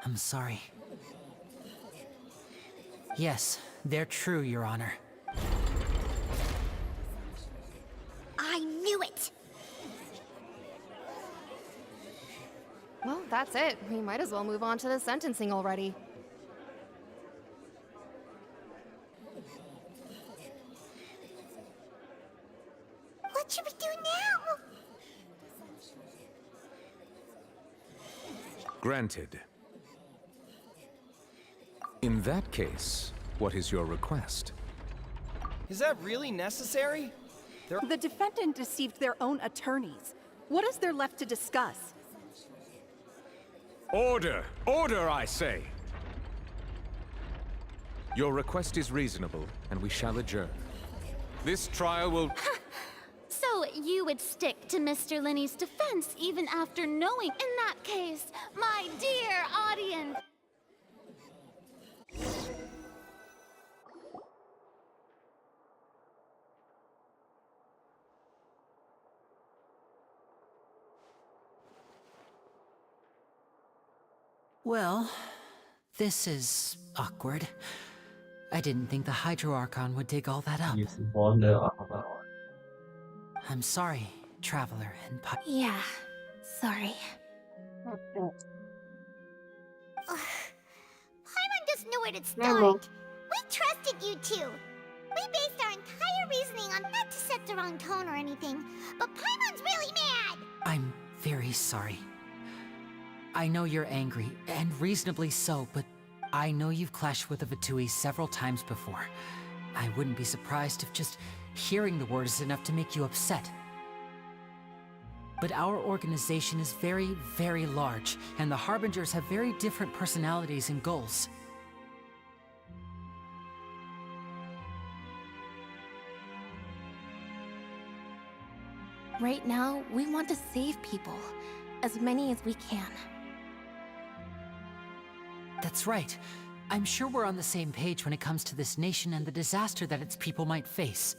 I'm sorry. Yes, they're true, Your Honor. I knew it! Well, that's it. We might as well move on to the sentencing already. What should we do now? Granted. In that case, what is your request? Is that really necessary? The defendant deceived their own attorneys. What is there left to discuss? Order! Order, I say! Your request is reasonable, and we shall adjourn. This trial will... So you would stick to Mr. Leney's defense even after knowing? In that case, my dear audience... Well, this is awkward. I didn't think the Hydro Archon would dig all that up. I'm sorry, Traveler and Yeah, sorry. Paimon just knew where to start. We trusted you two. We based our entire reasoning on not to set the wrong tone or anything, but Paimon's really mad! I'm very sorry. I know you're angry, and reasonably so, but I know you've clashed with the Vtui several times before. I wouldn't be surprised if just hearing the word is enough to make you upset. But our organization is very, very large, and the Harbingers have very different personalities and goals. Right now, we want to save people. As many as we can. That's right. I'm sure we're on the same page when it comes to this nation and the disaster that its people might face.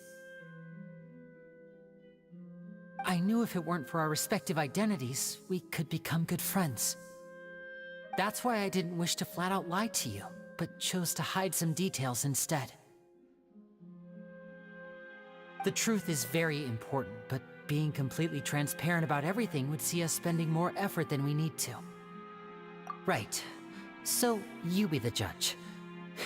I knew if it weren't for our respective identities, we could become good friends. That's why I didn't wish to flat out lie to you, but chose to hide some details instead. The truth is very important, but being completely transparent about everything would see us spending more effort than we need to. Right. So, you be the judge.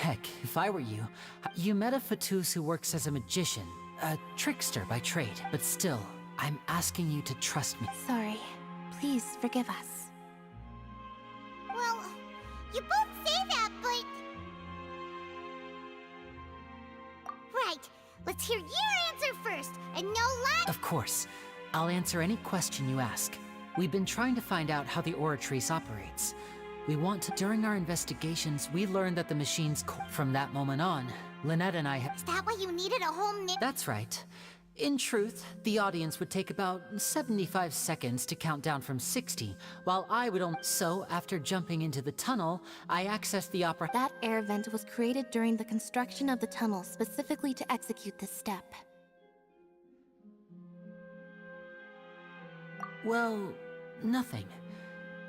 Heck, if I were you, you met a Fatus who works as a magician, a trickster by trade, but still, I'm asking you to trust me. Sorry. Please forgive us. Well, you both say that, but... Right, let's hear your answer first, and no lie... Of course. I'll answer any question you ask. We've been trying to find out how the Oratrice operates. We want to... During our investigations, we learned that the machine's from that moment on, Lynette and I have... Is that why you needed a whole That's right. In truth, the audience would take about 75 seconds to count down from 60, while I would only... So, after jumping into the tunnel, I accessed the opera... That air vent was created during the construction of the tunnel specifically to execute this step. Well, nothing.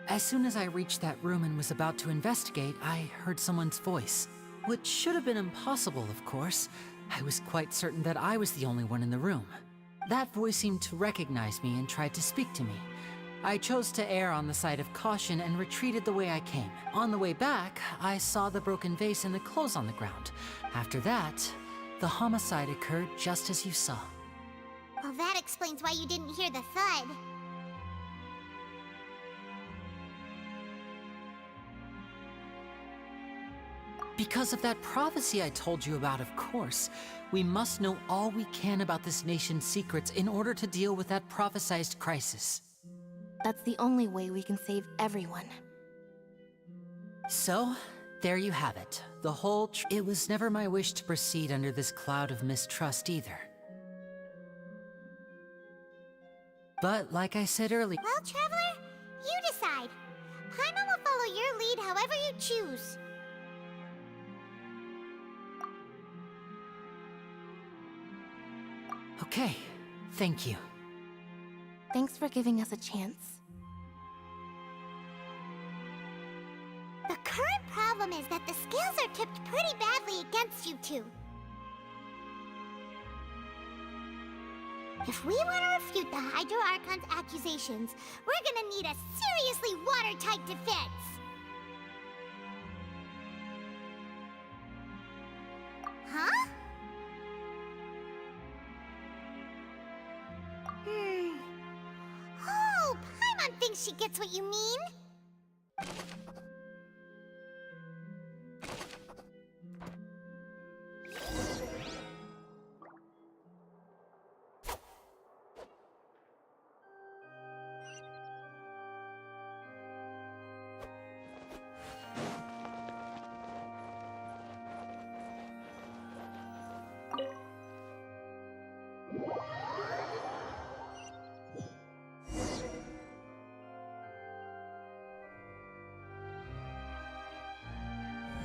As soon as I reached that room and was about to investigate, I heard someone's voice. Which should have been impossible, of course. I was quite certain that I was the only one in the room. That voice seemed to recognize me and tried to speak to me. I chose to err on the side of caution and retreated the way I came. On the way back, I saw the broken vase and the clothes on the ground. After that, the homicide occurred just as you saw. Well, that explains why you didn't hear the thud. Because of that prophecy I told you about, of course. We must know all we can about this nation's secrets in order to deal with that prophesized crisis. That's the only way we can save everyone. So, there you have it. The whole It was never my wish to proceed under this cloud of mistrust either. But like I said earlier... Well, Traveler, you decide. Paimon will follow your lead however you choose. Okay, thank you. Thanks for giving us a chance. The tipped pretty badly against you two. If we want to refute the Hydro Archon's accusations, we're gonna need a seriously watertight defense. Huh? Oh, Paimon thinks she gets what you mean.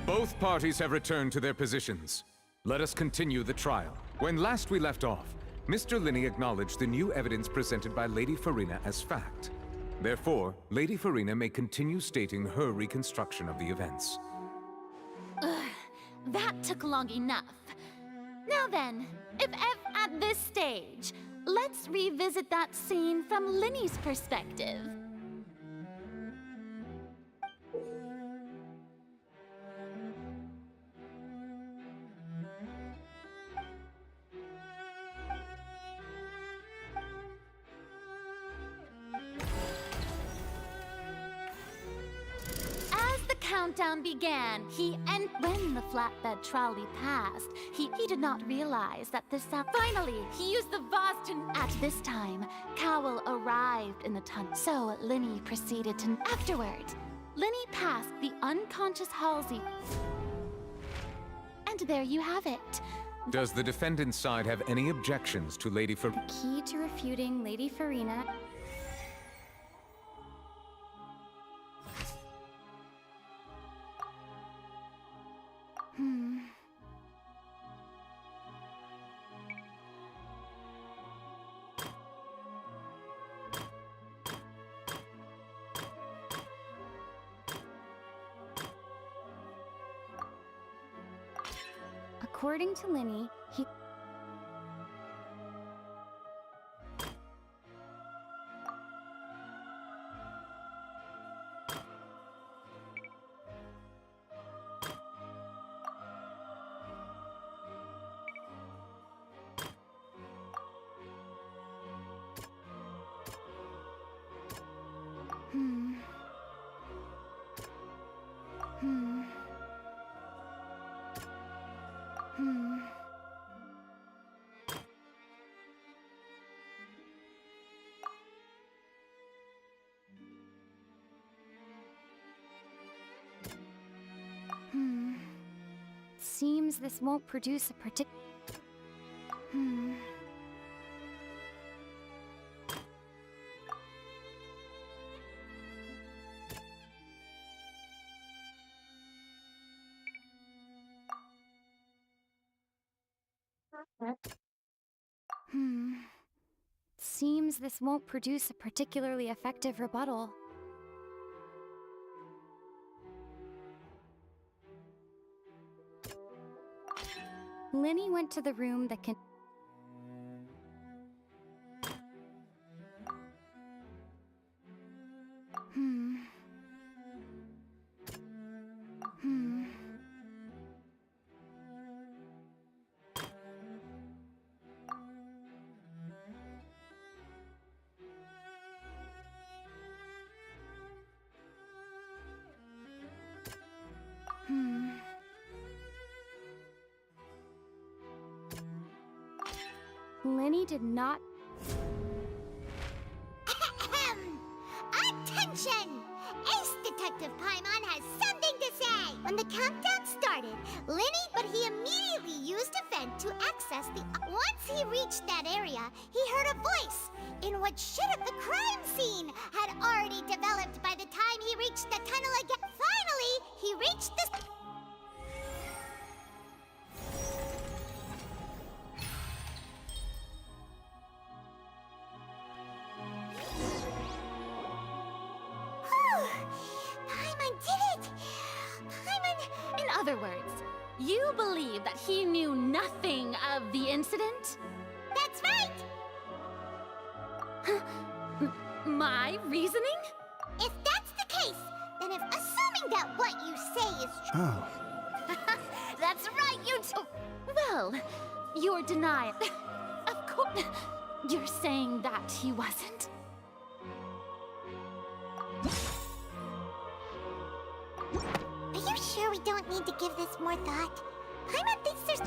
Both parties have returned to their positions. Let us continue the trial. When last we left off, Mr. Leney acknowledged the new evidence presented by Lady Farina as fact. Therefore, Lady Farina may continue stating her reconstruction of the events. That took long enough. Now then, if at this stage, let's revisit that scene from Leney's perspective. Countdown began. And when the flatbed trolley passed, he did not realize that this sound. Finally, he used the vase to. At this time, Cowell arrived in the tunnel. So Leney proceeded to. Afterward, Leney passed the unconscious Halsey. And there you have it. Does the defendant's side have any objections to Lady Farina? The key to refuting Lady Farina. According to Leney, he... Seems this won't produce a particular... Seems this won't produce a particularly effective rebuttal. Leney went to the room that can... Leney did not... Attention! Ace Detective Paimon has something to say! When the countdown started, Leney, but he immediately used a vent to access the... Once he reached that area, he heard a voice in what should have the crime scene had already developed by the time he reached the tunnel again. Finally, he reached the... Paimon did it! Paimon... In other words, You believe that he knew nothing of the incident? That's right! My reasoning? If that's the case, then if assuming that what you say is true... Oh. That's right, you two! Well, you're denying. Of course. You're saying that he wasn't? Are you sure we don't need to give this more thought? Paimon thinks there's...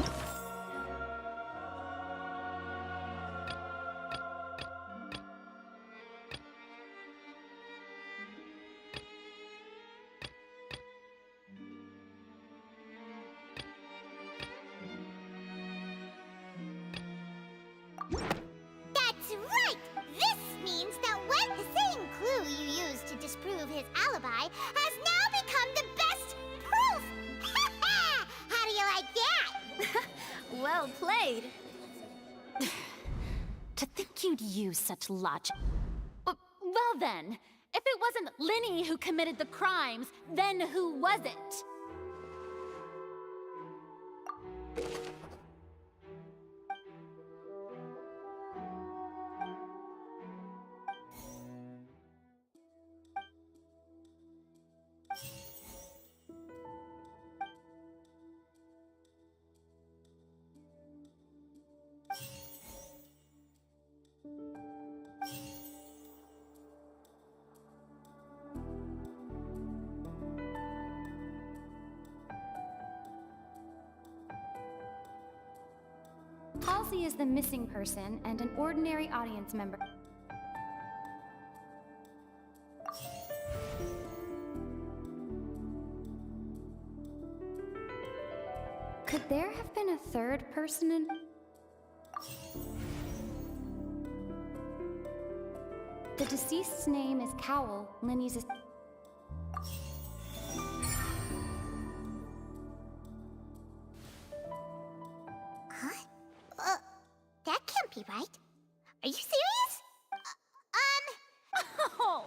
That's right! This means that when the same clue you used to disprove his alibi has now become the best proof! How do you like that? Well played. To think you'd use such logic. Well then, if it wasn't Leney who committed the crimes, then who was it? Halsey is the missing person and an ordinary audience member. Could there have been a third person in... The deceased's name is Cowl, Leney's... That can't be right. Are you serious? Oh,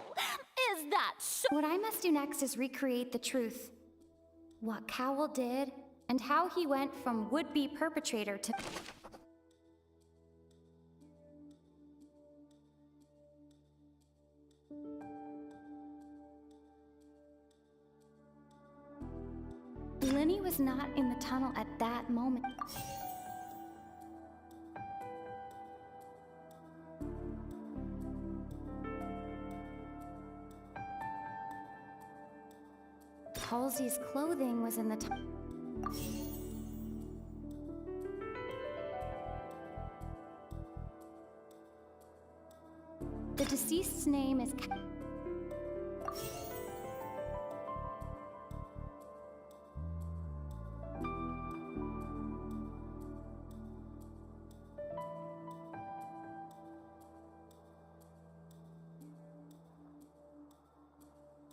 is that so? What I must do next is recreate the truth. What Cowl did, and how he went from would-be perpetrator to... Leney was not in the tunnel at that moment. Halsey's clothing was in the tunnel. The deceased's name is...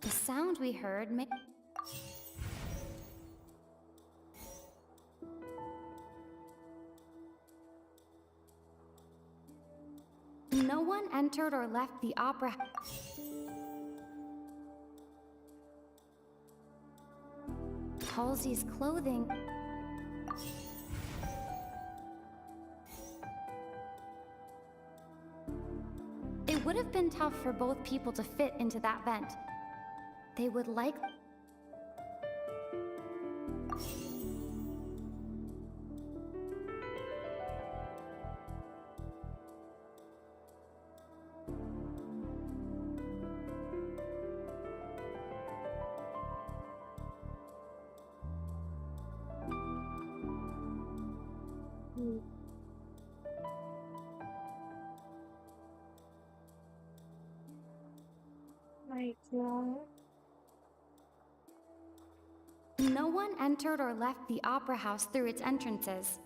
The sound we heard may... No one entered or left the opera house. Halsey's clothing... It would have been tough for both people to fit into that vent. They would likely... No one entered or left the opera house through its entrances.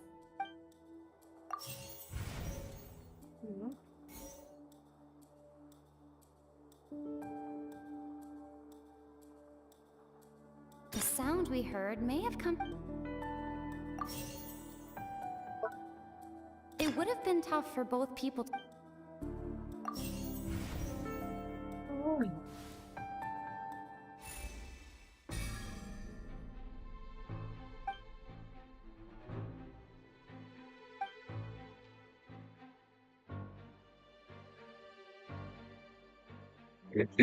The sound we heard may have come... It would have been tough for both people to... What's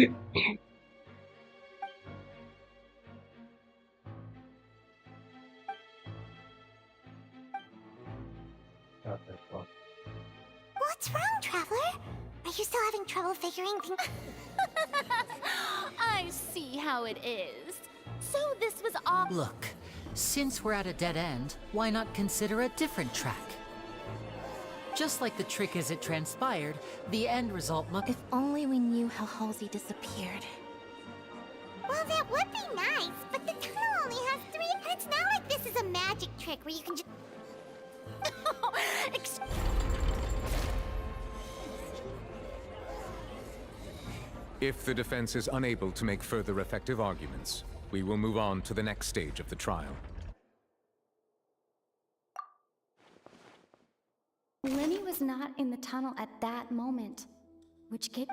wrong, Traveler? Are you still having trouble figuring things? I see how it is. So this was all. Look, since we're at a dead end, why not consider a different track? Just like the trick as it transpired, the end result must— If only we knew how Halsey disappeared. Well, that would be nice, but the tunnel only has 3, and it's not like this is a magic trick where you can just... If the defense is unable to make further effective arguments, we will move on to the next stage of the trial. Leney was not in the tunnel at that moment, which gave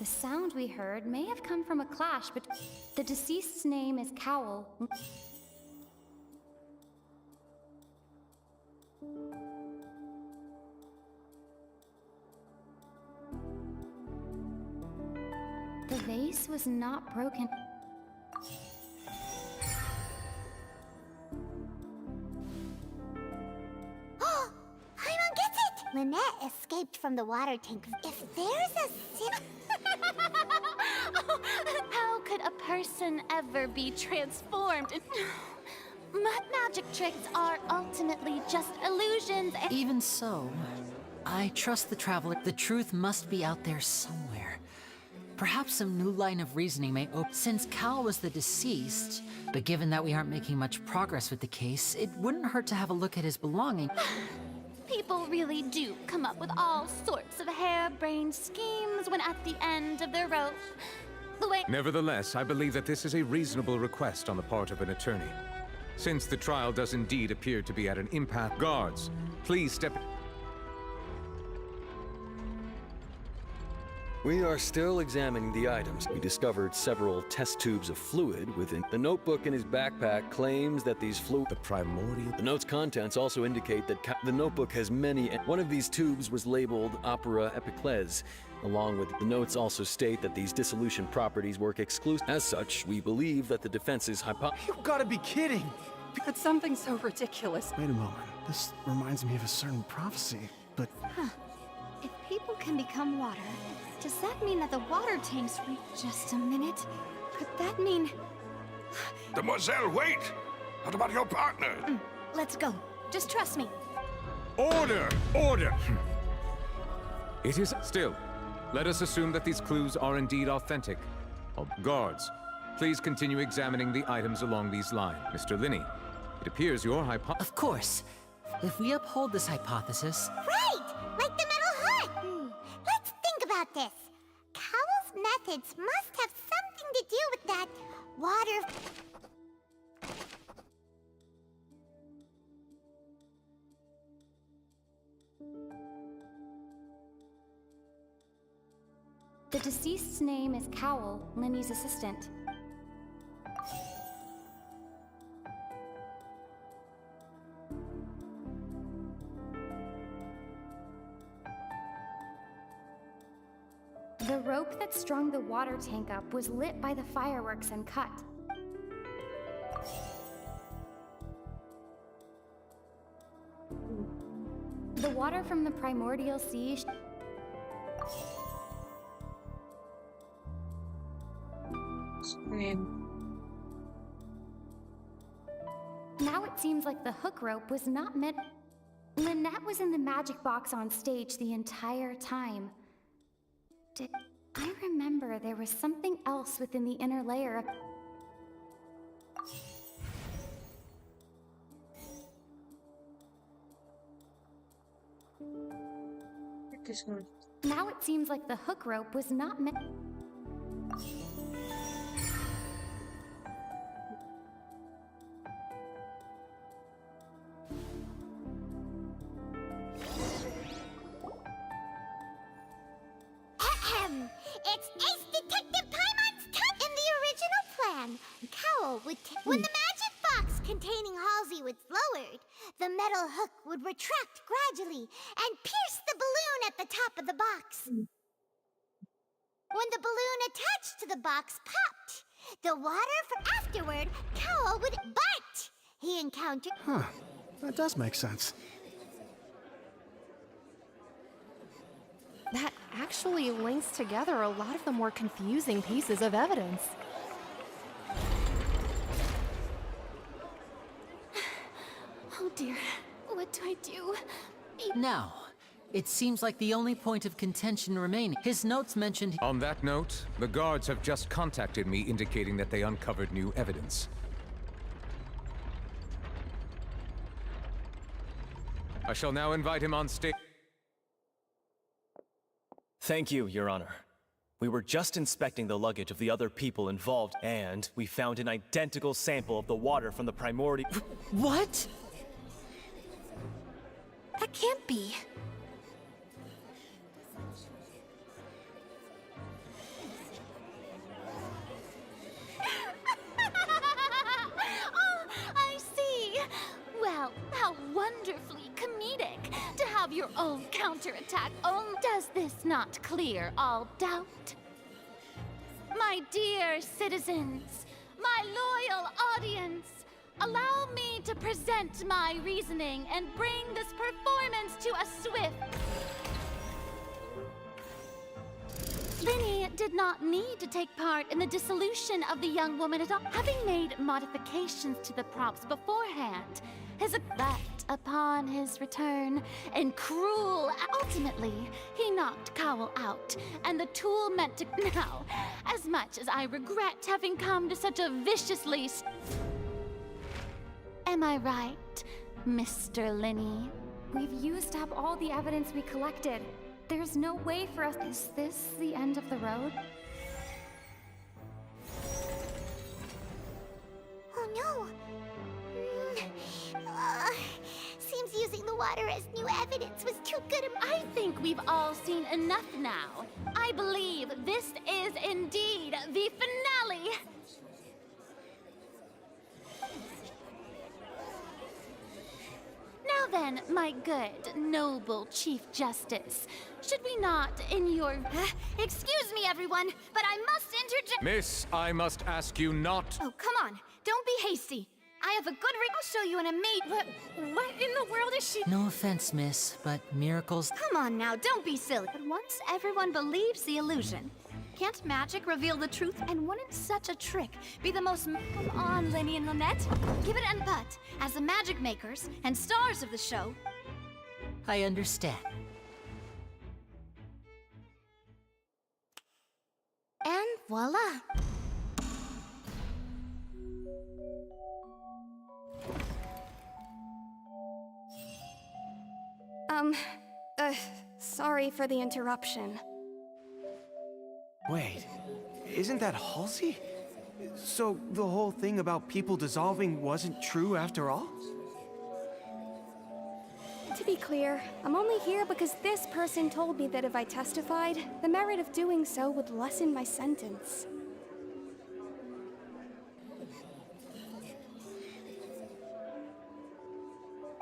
the sound we heard may have come from a clash, but the deceased's name is Cowl. The vase was not broken. Paimon gets it! Lynette escaped from the water tank. If there's a sin... How could a person ever be transformed? Magic tricks are ultimately just illusions. Even so, I trust the Traveler. The truth must be out there somewhere. Perhaps some new line of reasoning may open. Since Cal was the deceased, but given that we aren't making much progress with the case, it wouldn't hurt to have a look at his belongings. People really do come up with all sorts of harebrained schemes when at the end of their rope. The way— Nevertheless, I believe that this is a reasonable request on the part of an attorney. Since the trial does indeed appear to be at an impasse, guards, please step— We are still examining the items. We discovered several test tubes of fluid within. The notebook in his backpack claims that these the primordial— The note's contents also indicate that the notebook has many. One of these tubes was labeled Opera Epiclese. Along with the notes also state that these dissolution properties work exclusively. As such, we believe that the defense's You gotta be kidding! It's something so ridiculous. Wait a moment. This reminds me of a certain prophecy, but... If people can become water, does that mean that the water tanks just a minute? Could that mean... Demoiselle, wait! What about your partner? Let's go. Just trust me. Order! Order! It is still. Let us assume that these clues are indeed authentic. Guards, please continue examining the items along these lines. Mr. Leney, it appears your Of course. If we uphold this hypothesis... Right! Like the metal hut! Let's think about this. Cowell's methods must have something to do with that water... The deceased's name is Cowl, Leney's assistant. The rope that strung the water tank up was lit by the fireworks and cut. The water from the primordial sea... Now it seems like the hook rope was not meant... Lynette was in the magic box on stage the entire time. I remember there was something else within the inner layer of... Now it seems like the hook rope was not meant... It's Ace Detective Paimon's turn! In the original plan, Cowell would when the magic box containing Halsey was lowered, the metal hook would retract gradually and pierce the balloon at the top of the box. When the balloon attached to the box popped, the water for afterward, Cowl would bite. He encountered... Huh. That does make sense. That actually links together a lot of the more confusing pieces of evidence. Oh dear, what do I do? Now, it seems like the only point of contention remaining. His notes mentioned... On that note, the guards have just contacted me indicating that they uncovered new evidence. I shall now invite him on stage. Thank you, Your Honor. We were just inspecting the luggage of the other people involved, and we found an identical sample of the water from the primordial... What? That can't be. Oh, I see. Well, how wonderfully comedic to have your own counterattack. Oh, does this not clear all doubt? My dear citizens, my loyal audience, allow me to present my reasoning and bring this performance to a swift... Leney did not need to take part in the dissolution of the young woman at all, having made modifications to the props beforehand. His effect upon his return, and cruel. Ultimately, he knocked Cowl out, and the tool meant to... Now, as much as I regret having come to such a viciously... Am I right, Mr. Leney? We've used up all the evidence we collected. There's no way for us. Is this the end of the road? Oh no! Seems using the water as new evidence was too good a... I think we've all seen enough now. I believe this is indeed the finale. Now then, my good, noble Chief Justice, should we not, in your... Excuse me, everyone, but I must interject. Miss, I must ask you not... Oh, come on. Don't be hasty. I have a good I'll show you an amazing... What in the world is she... No offense, miss, but miracles... Come on now, don't be silly. But once everyone believes the illusion, can't magic reveal the truth? And wouldn't such a trick be the most... Come on, Leney and Lynette. Give it an... But, as the magic makers and stars of the show... I understand. And voila. Sorry for the interruption. Wait, isn't that Halsey? So the whole thing about people dissolving wasn't true after all? To be clear, I'm only here because this person told me that if I testified, the merit of doing so would lessen my sentence.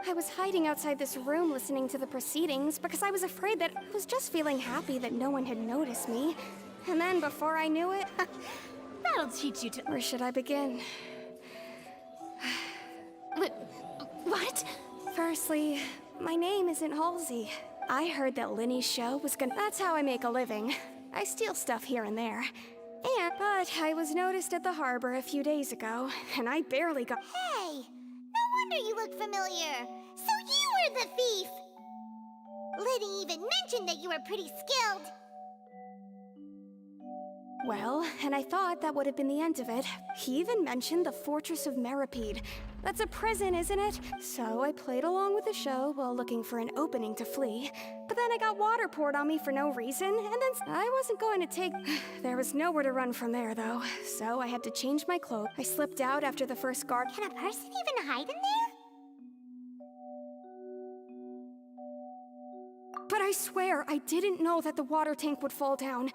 I was hiding outside this room listening to the proceedings because I was afraid that I was just feeling happy that no one had noticed me. And then before I knew it... That'll teach you to... Where should I begin? What? Firstly, my name isn't Halsey. I heard that Leney's show was gonna... That's how I make a living. I steal stuff here and there. But I was noticed at the harbor a few days ago, and I barely got... Hey! No wonder you look familiar. So you were the thief! Leney even mentioned that you were pretty skilled. Well, and I thought that would have been the end of it. He even mentioned the Fortress of Meripede. That's a prison, isn't it? So I played along with the show while looking for an opening to flee. But then I got water poured on me for no reason, and then I wasn't going to take... There was nowhere to run from there, though. So I had to change my clothes. I slipped out after the first guard... Can a person even hide in there? But I swear, I didn't know that the water tank would fall down.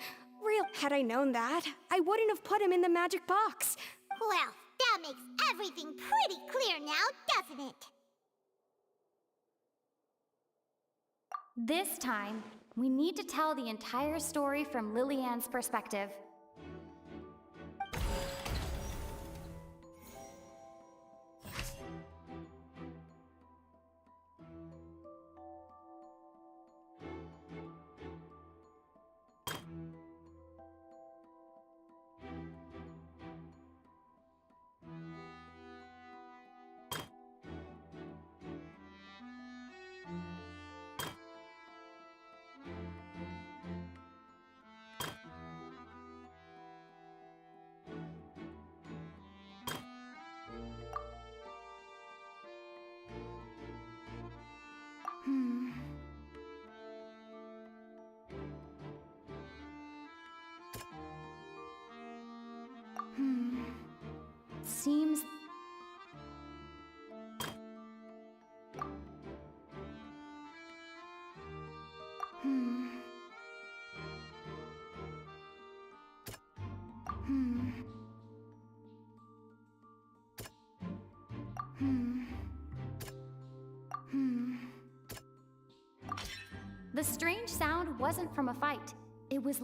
Had I known that, I wouldn't have put him in the magic box. Well, that makes everything pretty clear now, doesn't it? This time, We need to tell the entire story from Lillian's perspective. Seems... The strange sound wasn't from a fight. It was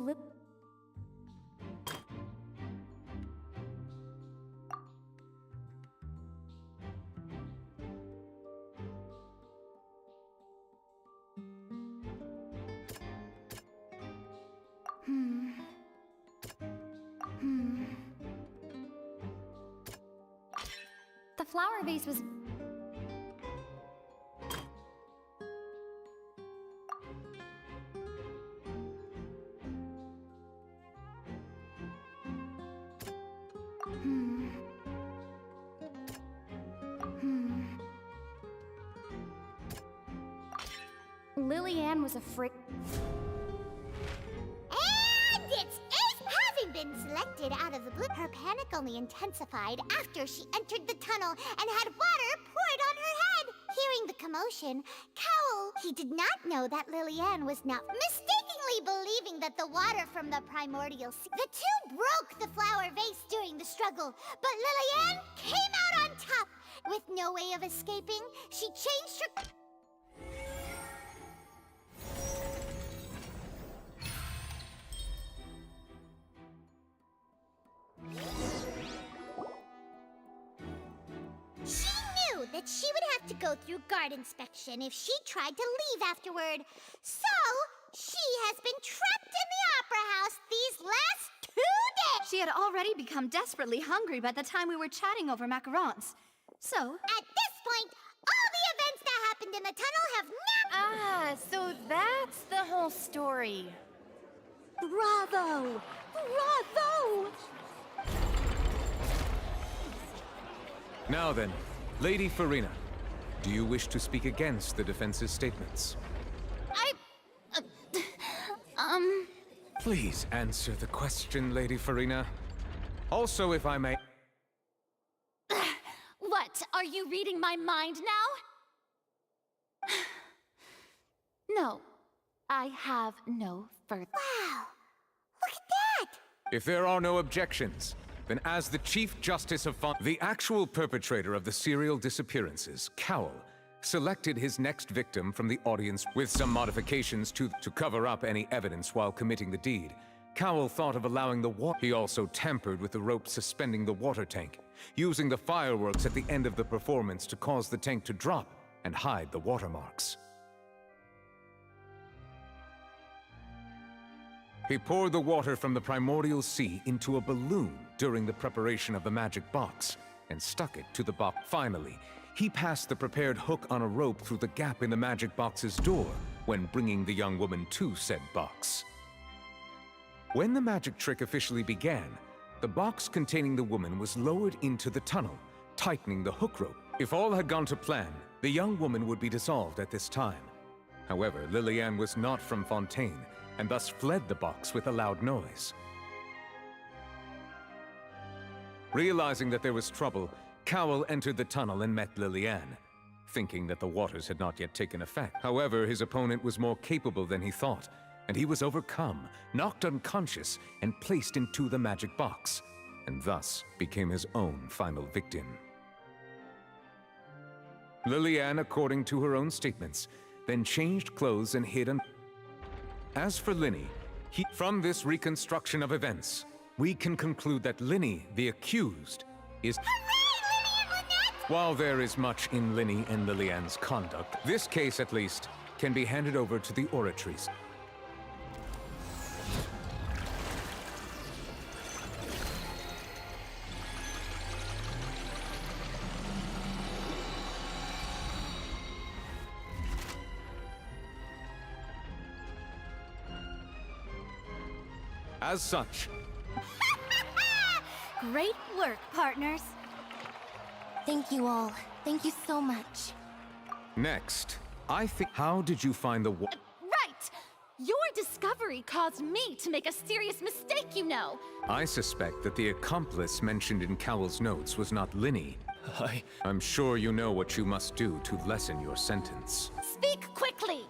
The flower vase was... Lillian was a freak. And it's Ace! Having been selected out of the blue, her panic only intensified after she entered the tunnel and had water poured on her head. Hearing the commotion, Cowl, he did not know that Lillian was now mistakenly believing that the water from the primordial sea. The two broke the flower vase during the struggle, but Lillian came out on top. With no way of escaping, she changed her... She knew that she would have to go through guard inspection if she tried to leave afterward. So, she has been trapped in the Opera House these last 2 days! She had already become desperately hungry by the time we were chatting over macarons. So... At this point, all the events that happened in the tunnel have now... Ah, so that's the whole story. Bravo! Bravo! Now then, Lady Farina, do you wish to speak against the defense's statements? Please answer the question, Lady Farina. Also, if I may... What? Are you reading my mind now? No, I have no further. Wow! Look at that! If there are no objections, then as the Chief Justice of the actual perpetrator of the serial disappearances, Cowl, selected his next victim from the audience with some modifications to cover up any evidence while committing the deed. Cowl thought of allowing the water. He also tampered with the rope suspending the water tank, using the fireworks at the end of the performance to cause the tank to drop and hide the watermarks. He poured the water from the primordial sea into a balloon during the preparation of the magic box and stuck it to the box. Finally, he passed the prepared hook on a rope through the gap in the magic box's door when bringing the young woman to said box. When the magic trick officially began, the box containing the woman was lowered into the tunnel, tightening the hook rope. If all had gone to plan, the young woman would be dissolved at this time. However, Lillian was not from Fontaine, and thus fled the box with a loud noise. Realizing that there was trouble, Cowl entered the tunnel and met Lillian, thinking that the waters had not yet taken effect. However, his opponent was more capable than he thought, and he was overcome, knocked unconscious, and placed into the magic box, and thus became his own final victim. Lillian, according to her own statements, then changed clothes and hid As for Leney, from this reconstruction of events, we can conclude that Leney, the accused, is... While there is much in Leney and Lillian's conduct, this case, at least, can be handed over to the oratories. As such... Great work, partners. Thank you all. Thank you so much. Next, I think... How did you find the Right! Your discovery caused me to make a serious mistake, you know. I suspect that the accomplice mentioned in Cowell's notes was not Leney. I'm sure you know what you must do to lessen your sentence. Speak quickly!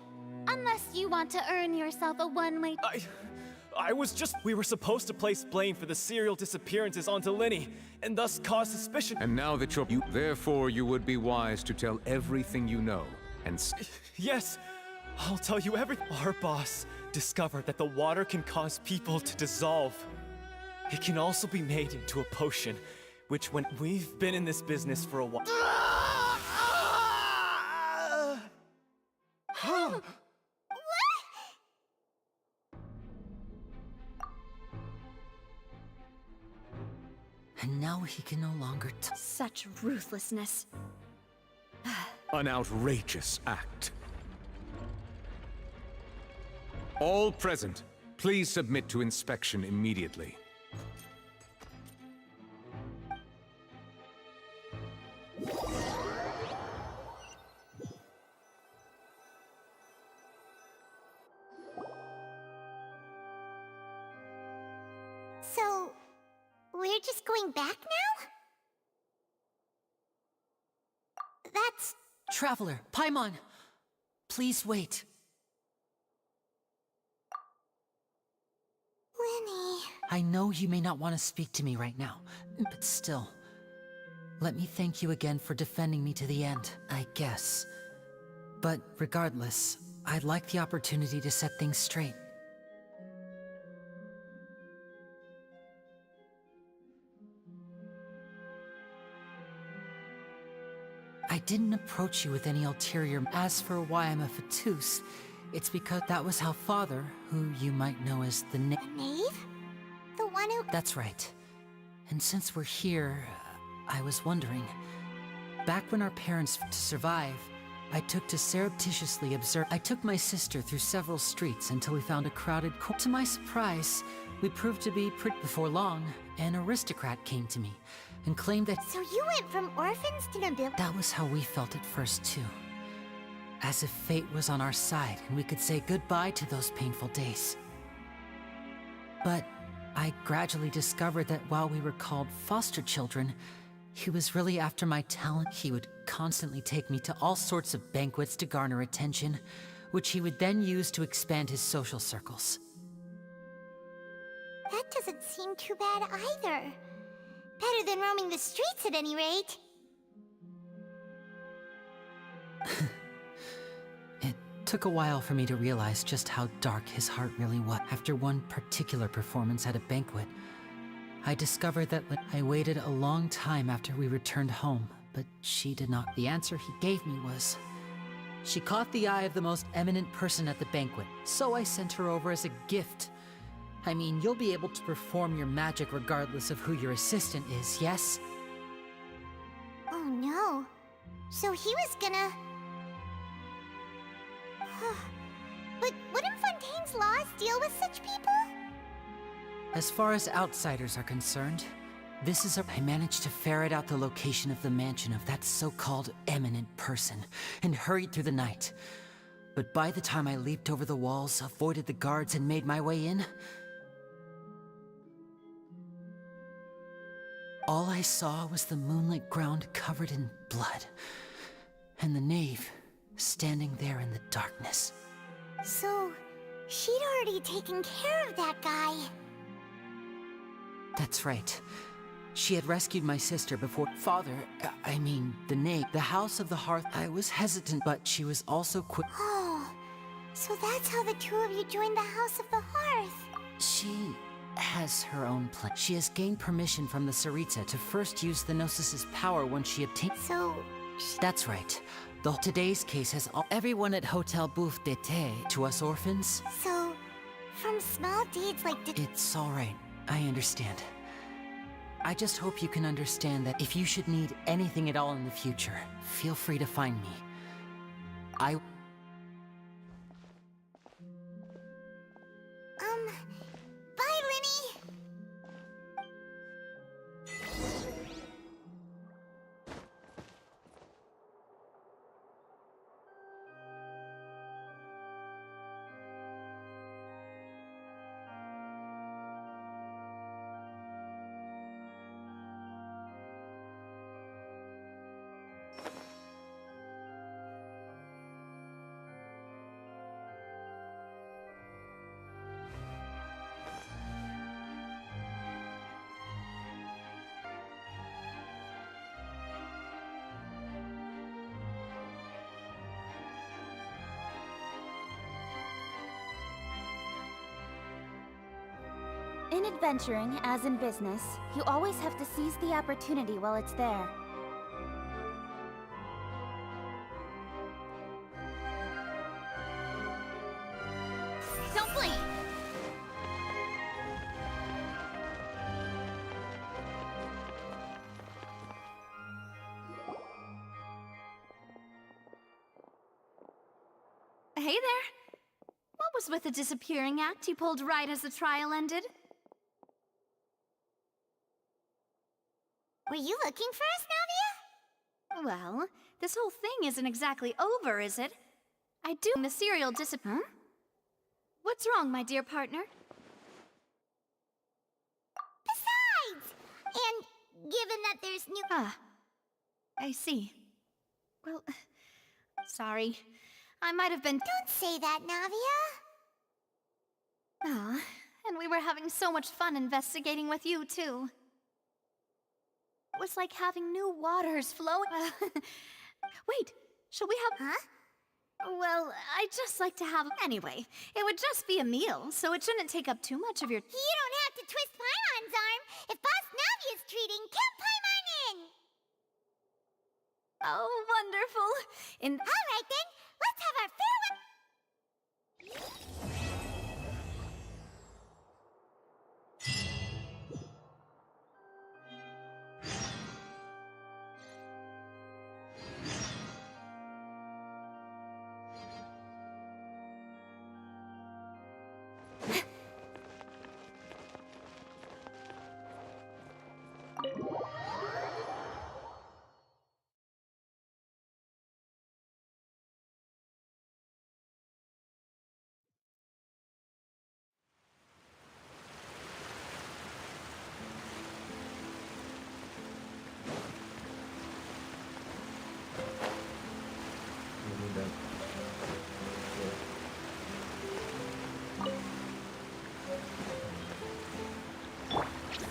Unless you want to earn yourself a one-way... We were supposed to place blame for the serial disappearances onto Leney, and thus cause suspicion. And now that therefore you would be wise to tell everything you know, and... Yes, I'll tell you everything. Our boss discovered that the water can cause people to dissolve. It can also be made into a potion, which when we've been in this business for a while... And now he can no longer Such ruthlessness. An outrageous act. All present, please submit to inspection immediately. So, we're just going back now? That's... Traveler, Paimon! Please wait. Leney... I know you may not want to speak to me right now, but still. Let me thank you again for defending me to the end, I guess. But regardless, I'd like the opportunity to set things straight. I didn't approach you with any ulterior. As for why I'm a fatus, it's because that was how Father, who you might know as the Knave? The one who... That's right. And since we're here, I was wondering. Back when our parents to survive, I took to surreptitiously observe. I took my sister through several streets until we found a crowded court. To my surprise, we proved to be pretty. Before long, an aristocrat came to me and claimed that... So you went from orphans to nobility? That was how we felt at first, too. As if fate was on our side and we could say goodbye to those painful days. But I gradually discovered that while we were called foster children, he was really after my talent. He would constantly take me to all sorts of banquets to garner attention, which he would then use to expand his social circles. That doesn't seem too bad either. Better than roaming the streets at any rate. It took a while for me to realize just how dark his heart really was. After one particular performance at a banquet, I discovered that I waited a long time after we returned home, but she did not. The answer he gave me was, she caught the eye of the most eminent person at the banquet, so I sent her over as a gift. I mean, you'll be able to perform your magic regardless of who your assistant is, yes? Oh no. So he was gonna... But wouldn't Fontaine's laws deal with such people? As far as outsiders are concerned, this is I managed to ferret out the location of the mansion of that so-called eminent person, and hurried through the night. But by the time I leaped over the walls, avoided the guards, and made my way in, all I saw was the moonlit ground covered in blood, and the knave standing there in the darkness. So, she'd already taken care of that guy. That's right. She had rescued my sister before the knave, the House of the Hearth. I was hesitant, but she was also quick. Oh, So that's how the two of you joined the House of the Hearth. She has her own plan. She has gained permission from the Tsaritsa to first use the Gnosis' power when she obtained. So, That's right. Today's case has everyone at Hotel Bouffe d'été to us orphans. So, from small deeds like It's all right. I understand. I just hope you can understand that if you should need anything at all in the future, feel free to find me. Bye, Leney! In adventuring, as in business, you always have to seize the opportunity while it's there. Don't blink! Hey there! What was with the disappearing act you pulled right as the trial ended? Were you looking for us, Navia? Well, this whole thing isn't exactly over, is it? I do the serial Huh? What's wrong, my dear partner? Besides! And given that there's new... I see. Well, sorry. I might have been... Don't say that, Navia! And we were having so much fun investigating with you, too. It was like having new waters flowing... Wait, shall we have... Huh? Well, I'd just like to have... Anyway, it would just be a meal, so it shouldn't take up too much of your... You don't have to twist Paimon's arm. If Boss Navia's treating, count Paimon in! Oh, wonderful. Alright then, let's have our farewell...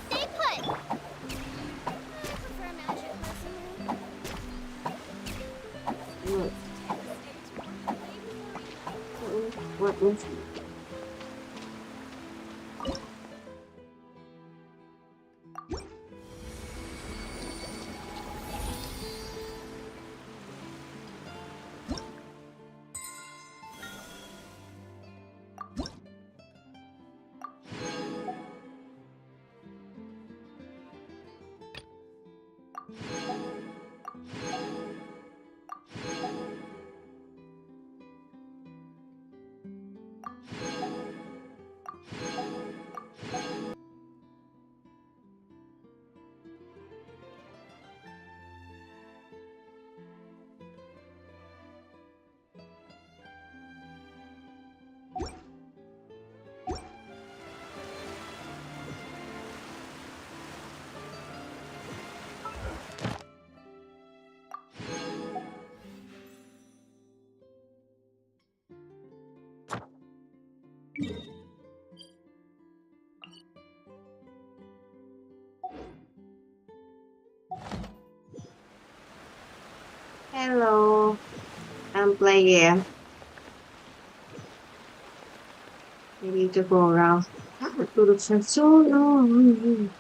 Stay put! I prefer magic, personally. Hello, I'm playing game. We need to go around. It would have been so long.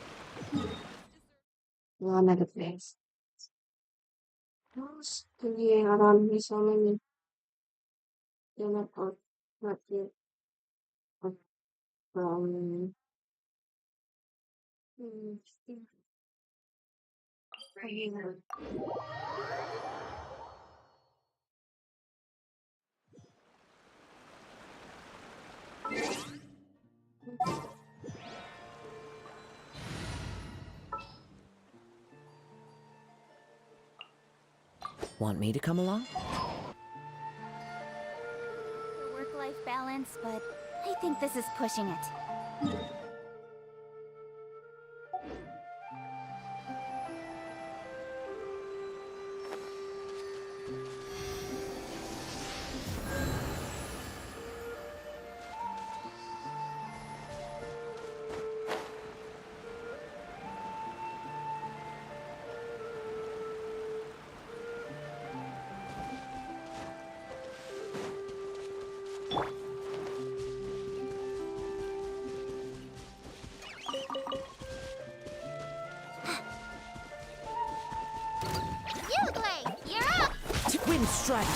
Another place. Around me so many. You're not out. Not yet. From. Want me to come along? Work-life balance, but I think this is pushing it. Wind strike!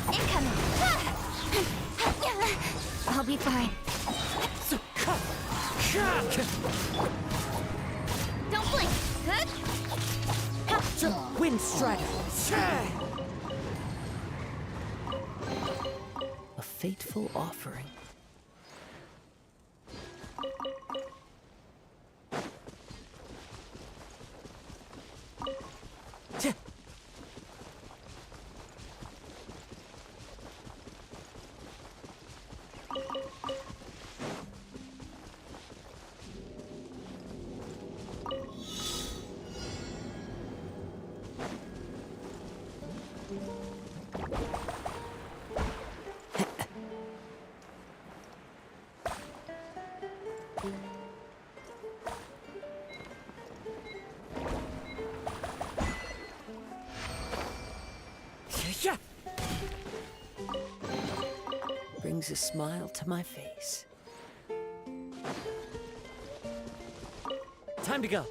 Incoming! I'll be fine. Don't blink! Wind strike! A fateful offering. Brings a smile to my face. Time to go.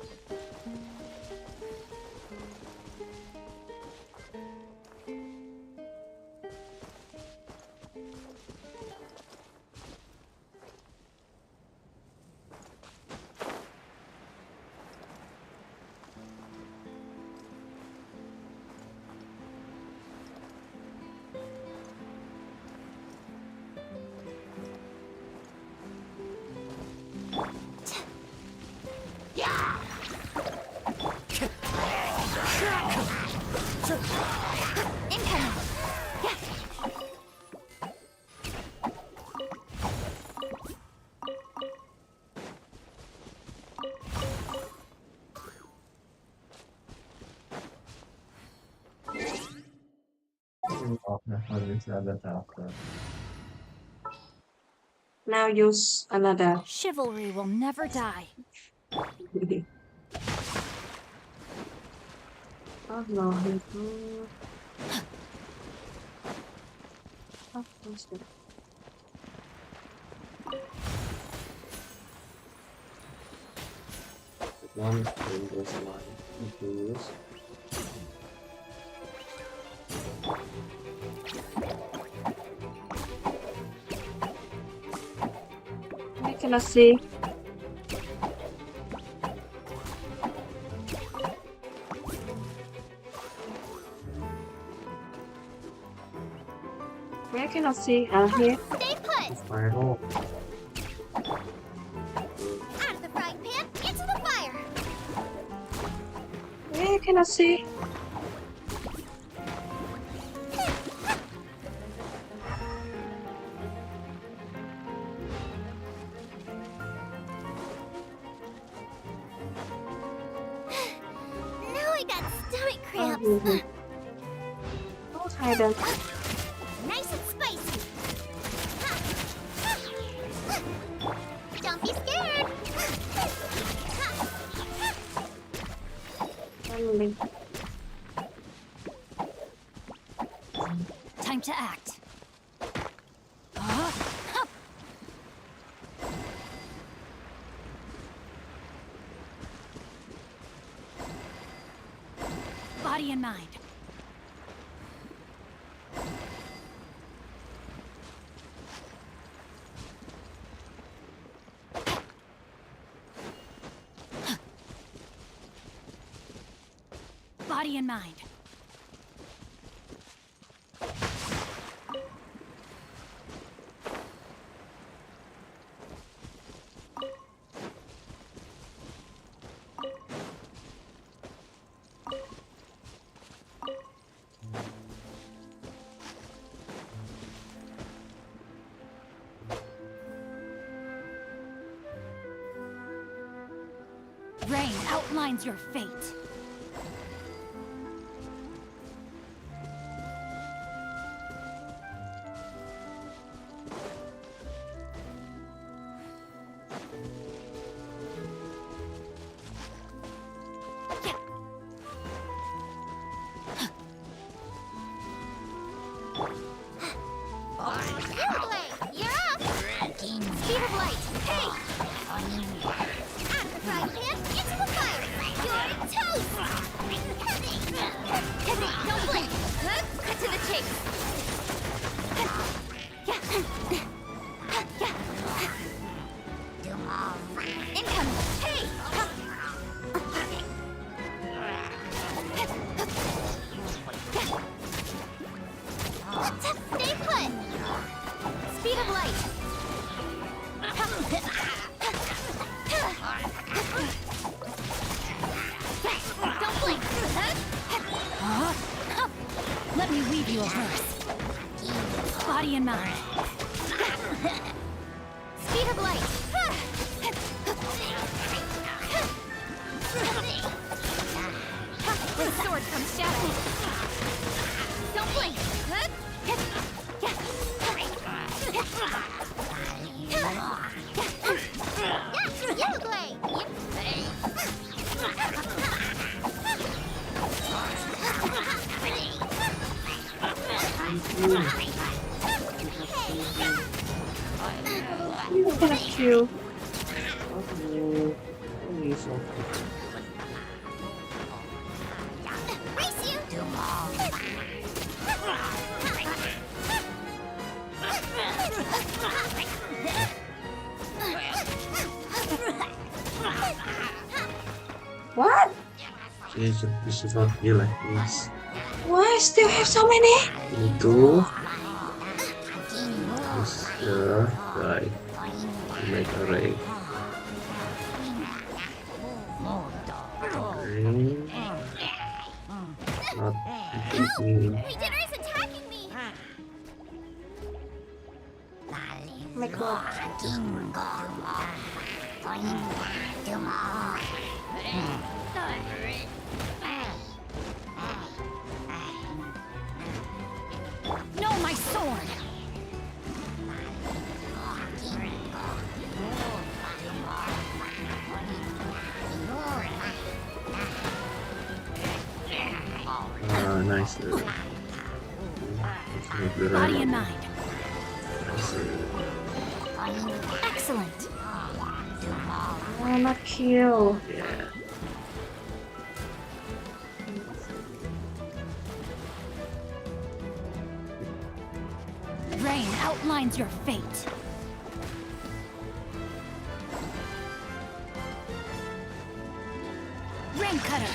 Now use another. Chivalry will never die. Oh no, One dangerous line. Use. I cannot see. Where can I see? Here. Stay put! Fireball. Out of the frying pan, into the fire! Where can I see? Now I got stomach cramps. Oh, hi then. Nice and spicy. Don't be scared. Time to act. Body and mind. Body and mind. Rain outlines your fate. Let me weave you a verse. Body and mind. Speed of light. With sword comes shadow. Don't blink. What kind of cute? What? She's supposed to be like this. Why still have so many? Itu terus right make a ray. Not me. Dinner is attacking me. My God. No, my sword! Nice. Body and mind. Nice. Excellent. Oh, not kill. Yeah. Rain outlines your fate. Rain cutter.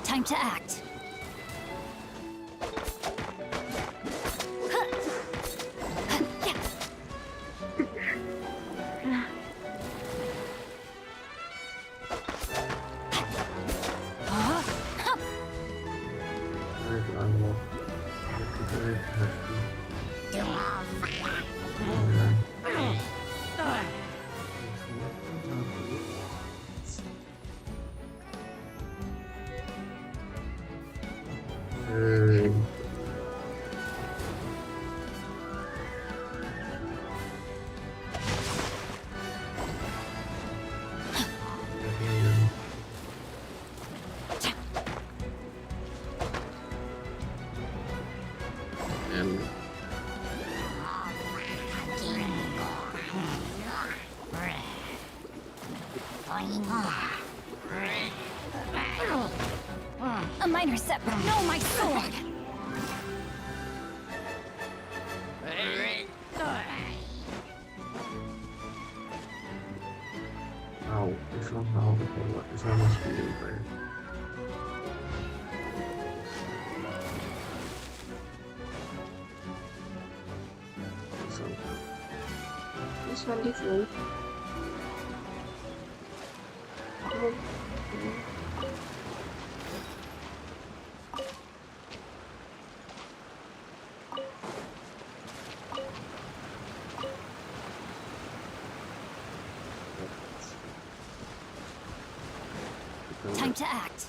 Time to act. Intercept. No, my sword. Ow, this one how okay, what this one must be over. This one different. Time to act.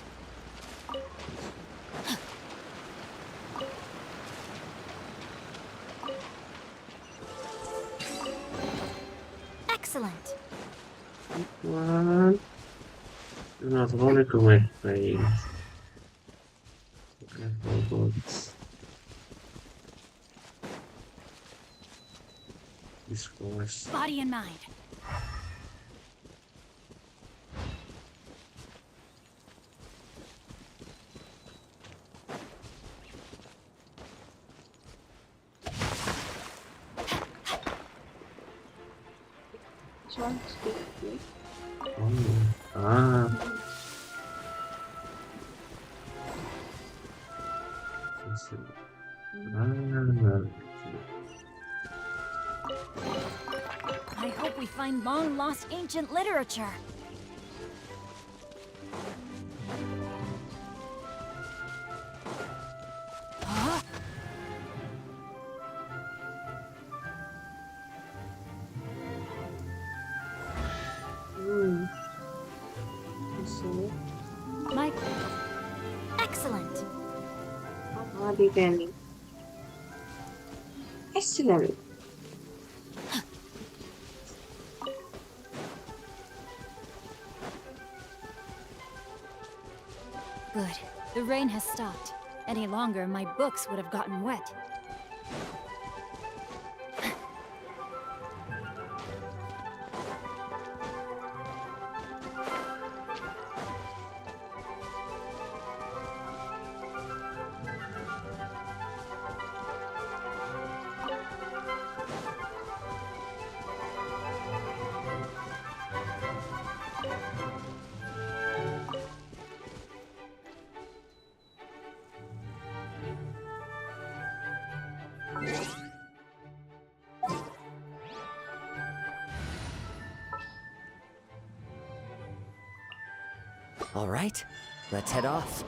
Excellent. What? Do not want to make face. Robots. This force. Body and mind. This one still good. Oh, ah. Let's see. I hope we find long-lost ancient literature. Huh? So, My... Excellent. body bending. Excellent. Good. The rain has stopped. Any longer, my books would have gotten wet. All right, let's head off.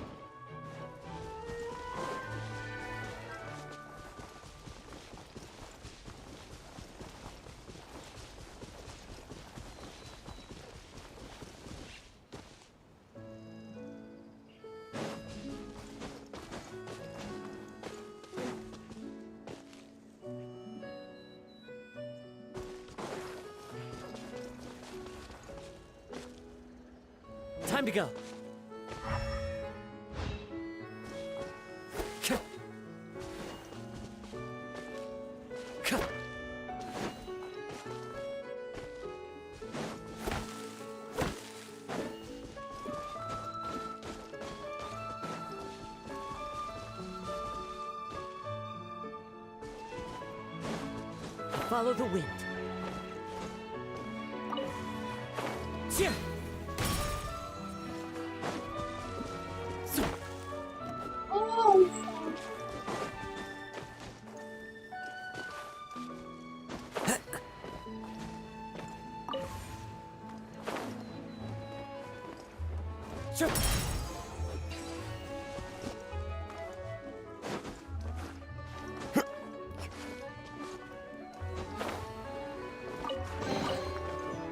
Time to go. Follow the wind. Here. Sure.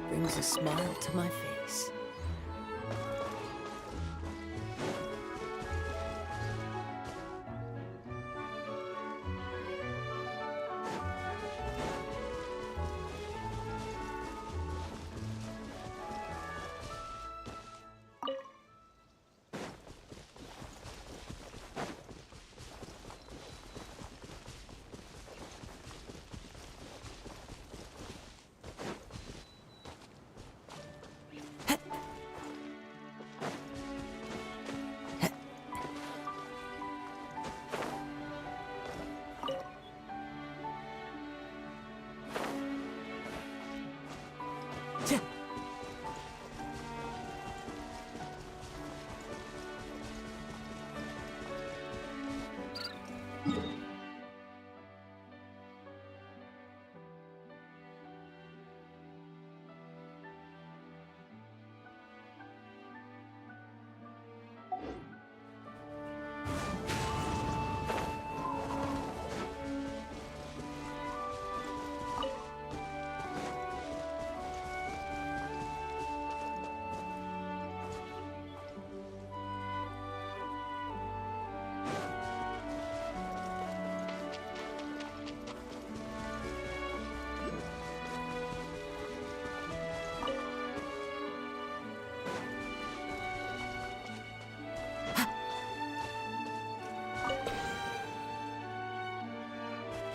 Brings a smile to my face.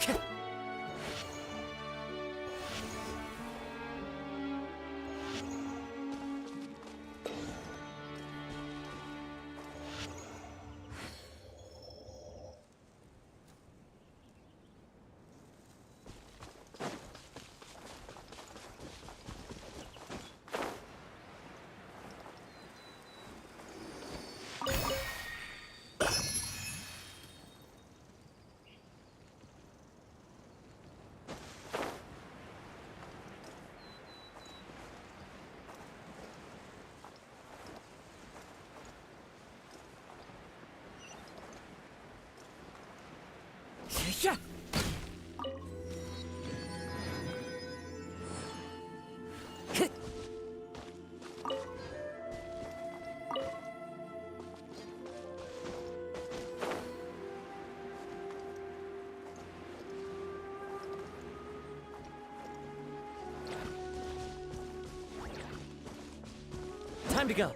Yeah. Time to go.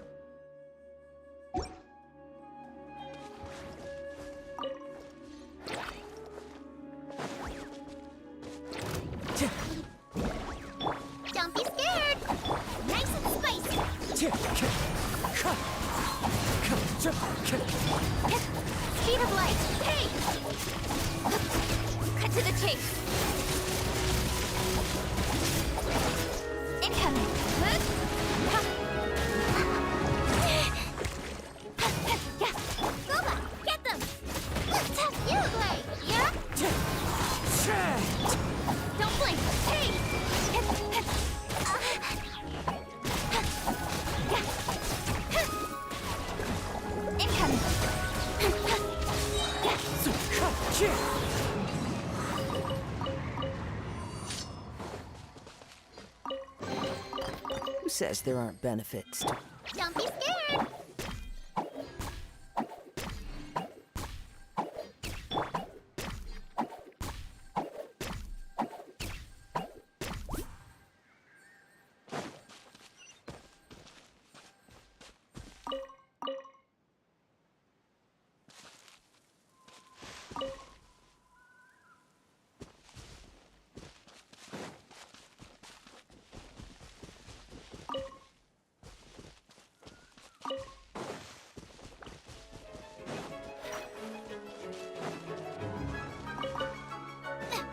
Don't be scared. Nice and spicy. Speed of light. Hey! Cut to the chase. Incoming. Yeah. Boba, get them. Let's have you play. Yeah? Don't blink. Hey! Incoming. Who says there aren't benefits to... Don't be scared.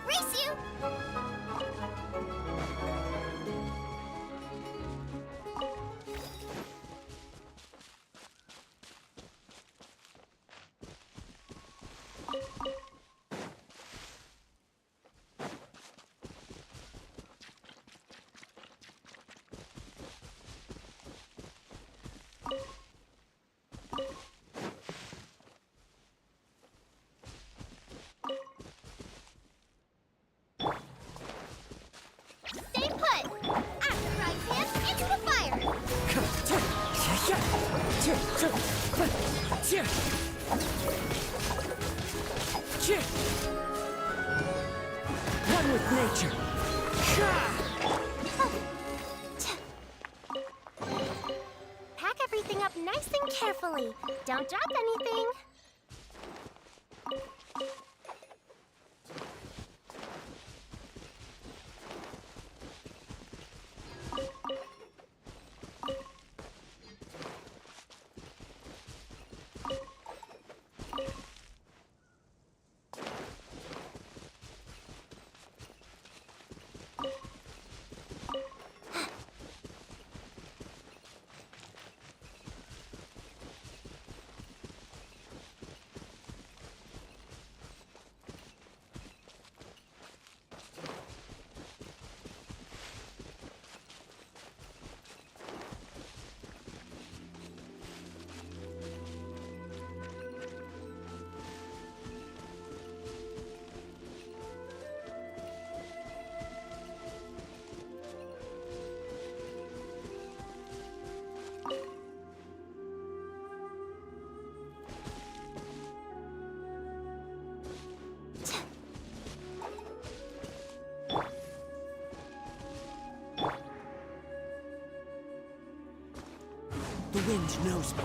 Race you. Stay put. After frying pan, into the fire. One with nature. Pack everything up nice and carefully. Don't drop anything. The wind knows me.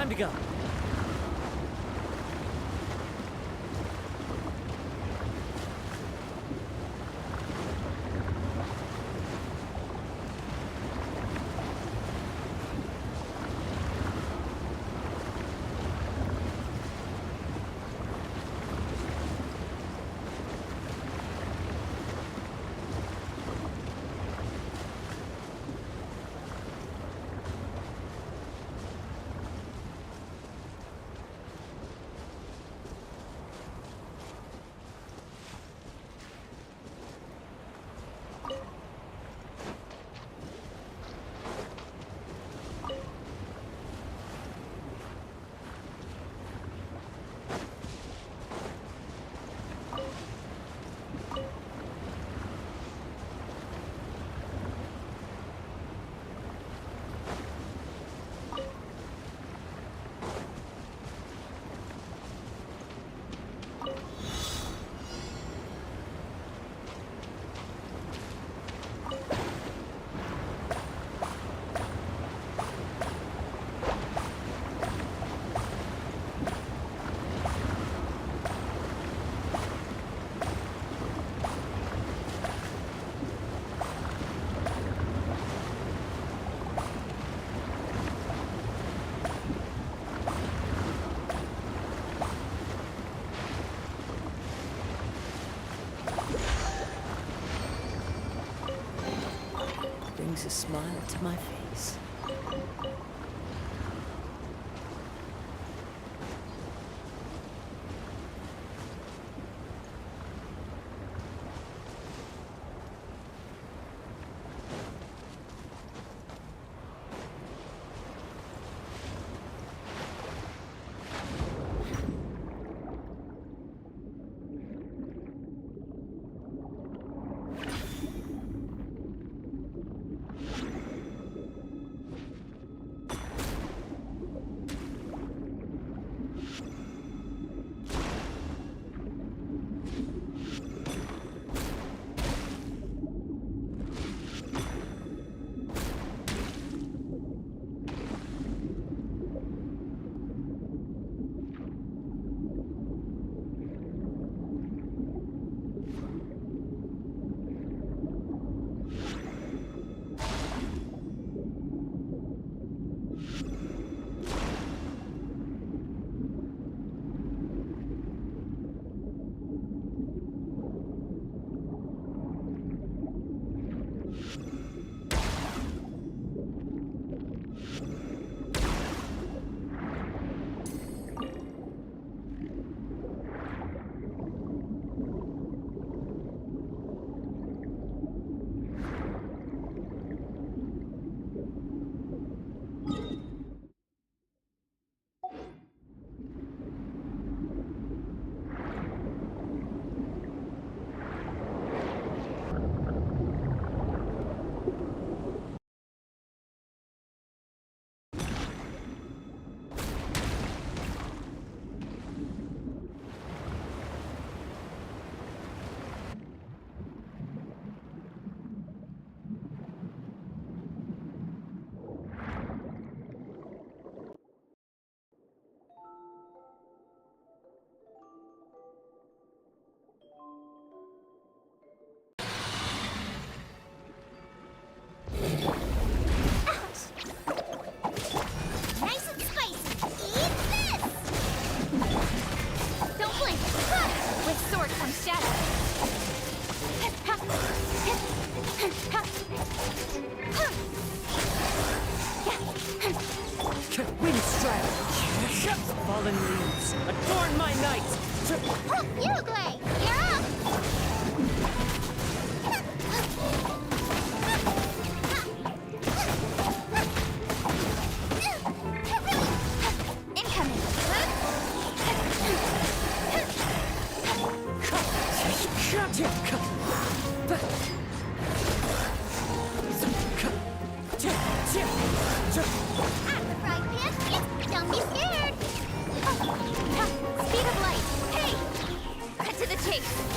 Time to go. Brings a smile to my face. Fallen leaves, adorn my night! Uruguay, you're up! Incoming! Right, bitch! Don't be scared! Speed of light! Hey! Cut to the chase!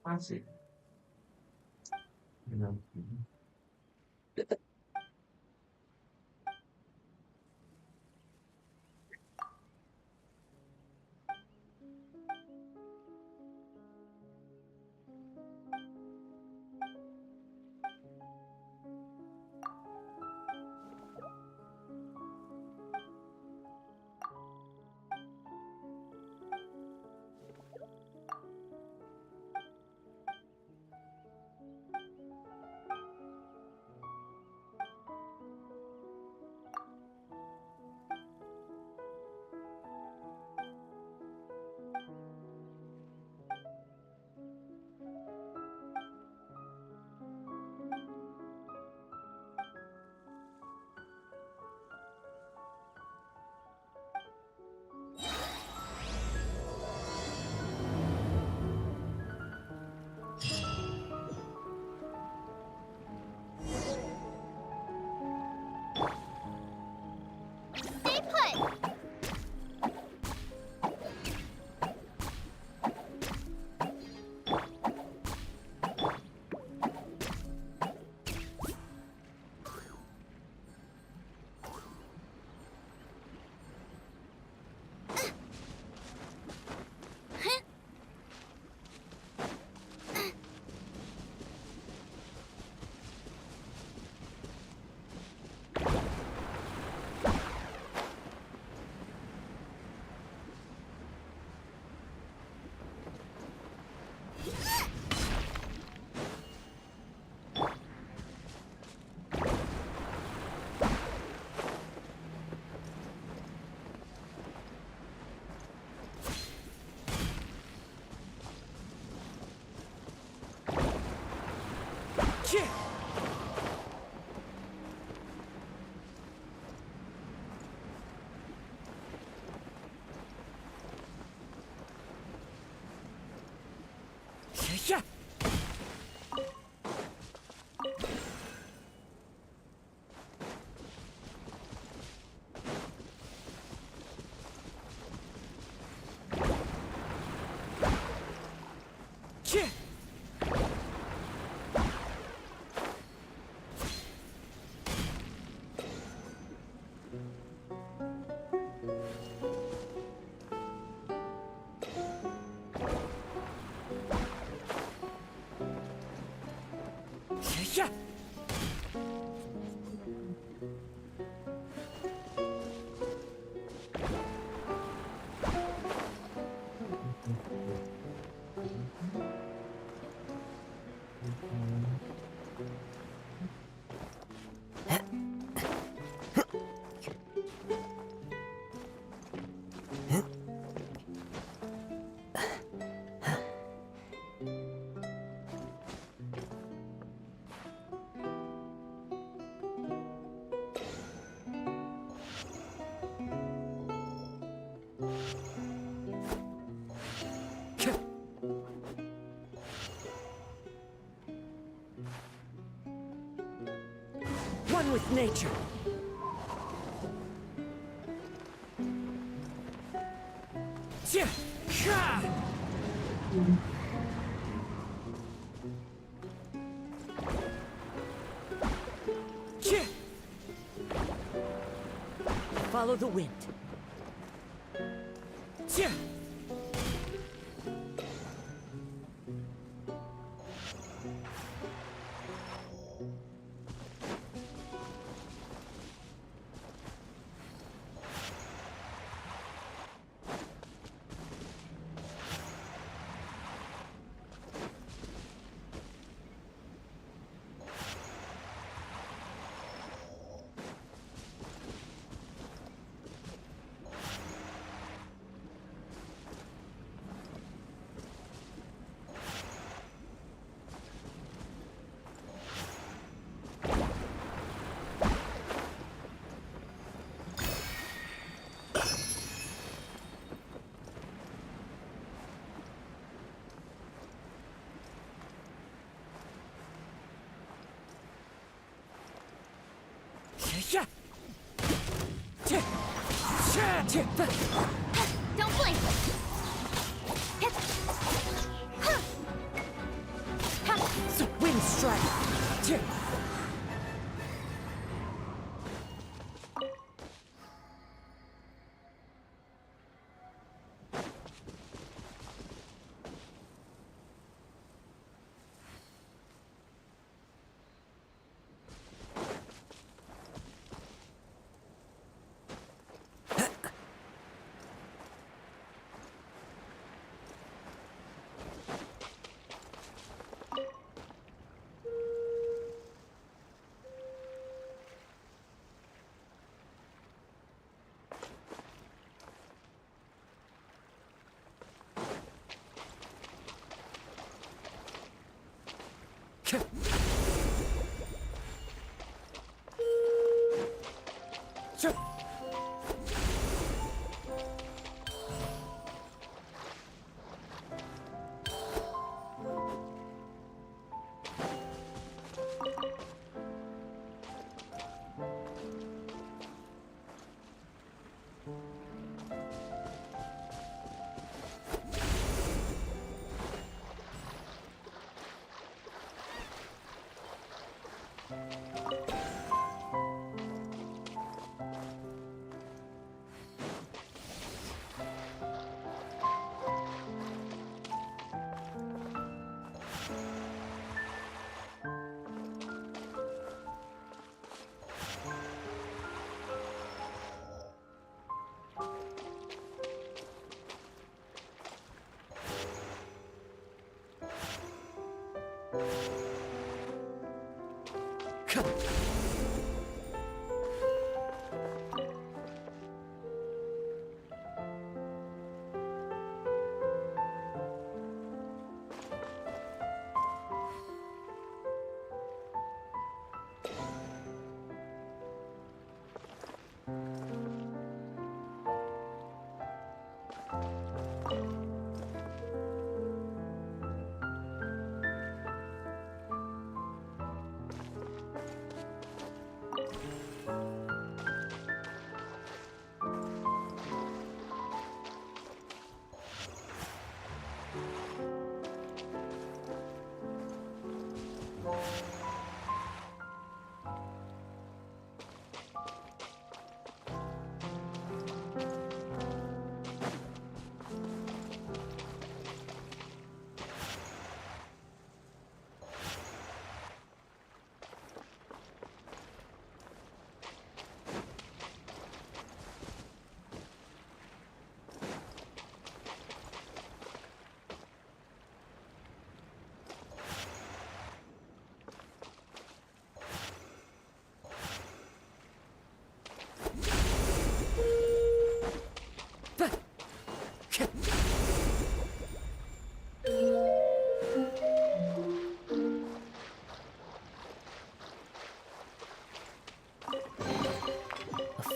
Classic. You know. Stay put! Yeah. Yeah. One with nature. Yeah. Follow the wind. Don't blink! Wind strike!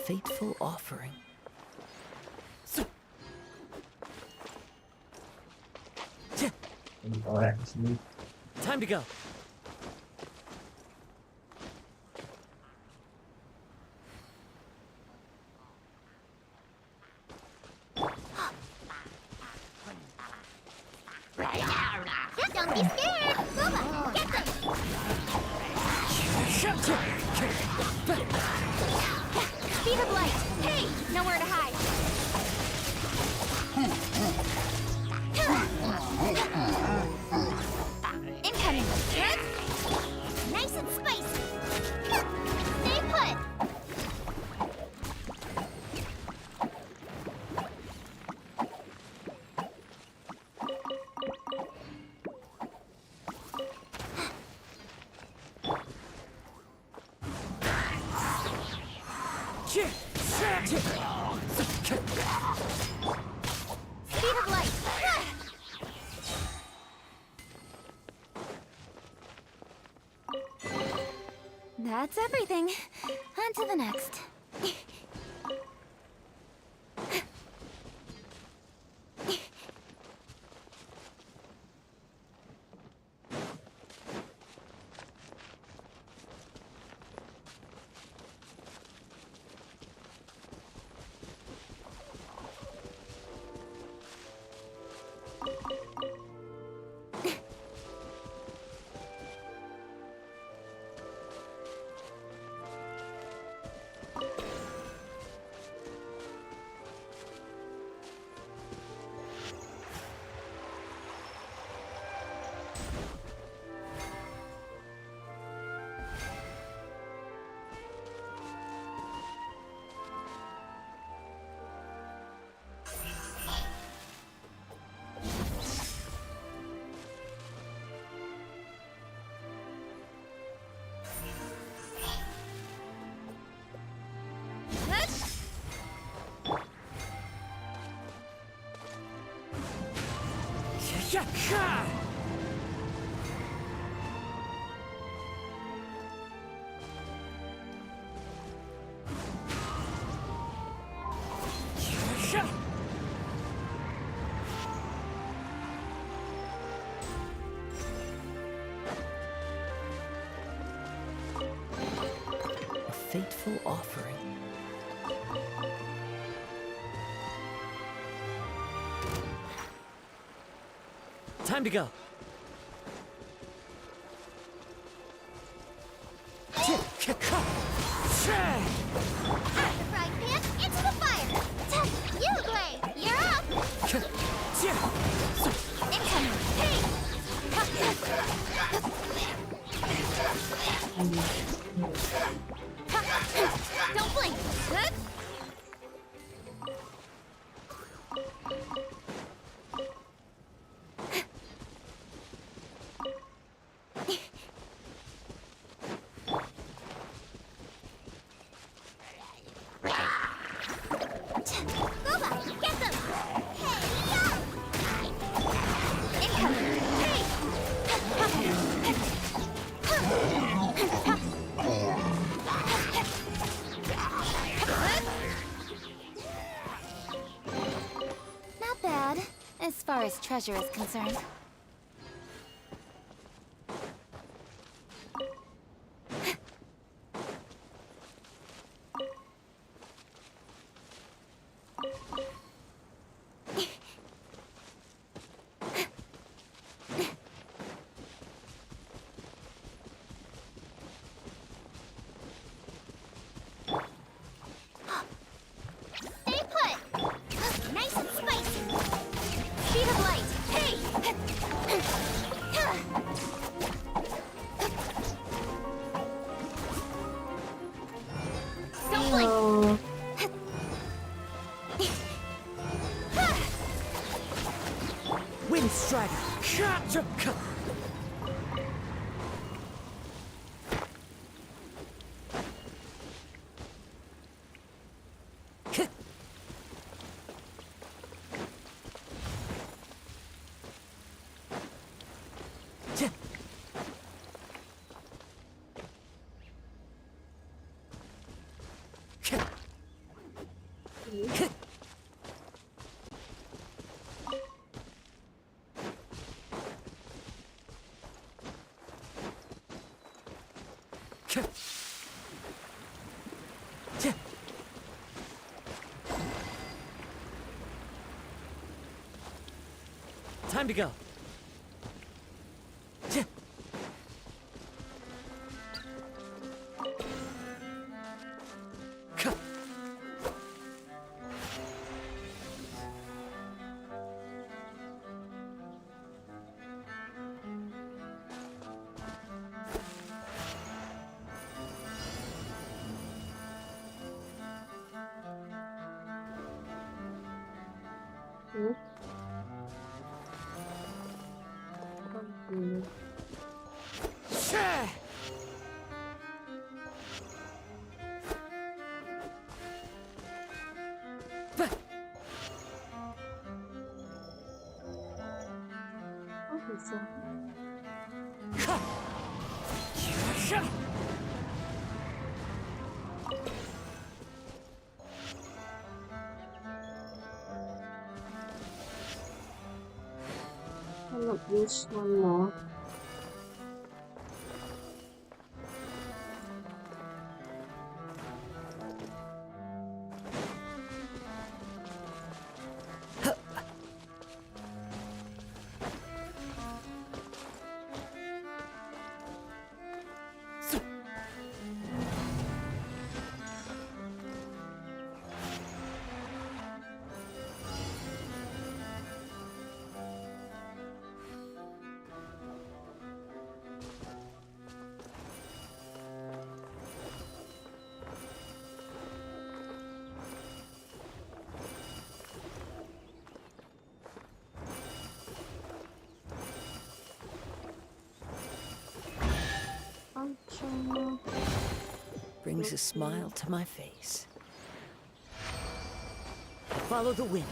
Fateful offering. Time to go. Don't be scared! Booba, get them! Speed of light! Hey! Nowhere to hide! Incoming! Nice and spicy! Stay put! Speed of light! That's everything. On to the next. A fateful offering. Time to go. Frying pan into the fire! You, Glay! You're up! Incoming! Hey! Don't blink! Good? Not bad, as far as treasure is concerned. Stay put! Nice and spicy! Speed of light! Hey! Don't blink! Wind Strider. Time to go. Cannot use one more. Brings a smile to my face. Follow the wind.